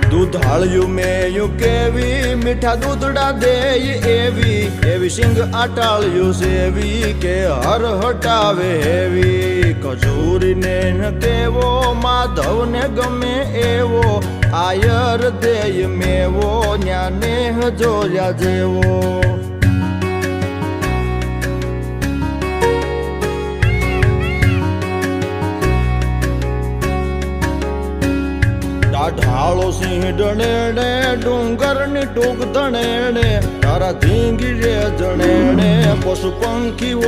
દૂધાળ્યું મેયું કેવી મીઠા દૂધડા દેય એવી સિંગ આટાળ્યું સેવી કે હર હટાવે હેવી કજૂરીને ન કેવો માધવને ગમે એવો આયર દેય મેવો ન્યાને જોયા જેવો ઢાળો સિંહ ડણેણે ડુંગરની ટૂંક ધણેણે તારા ધીંગી રે જણેણે પશુ પંખીઓ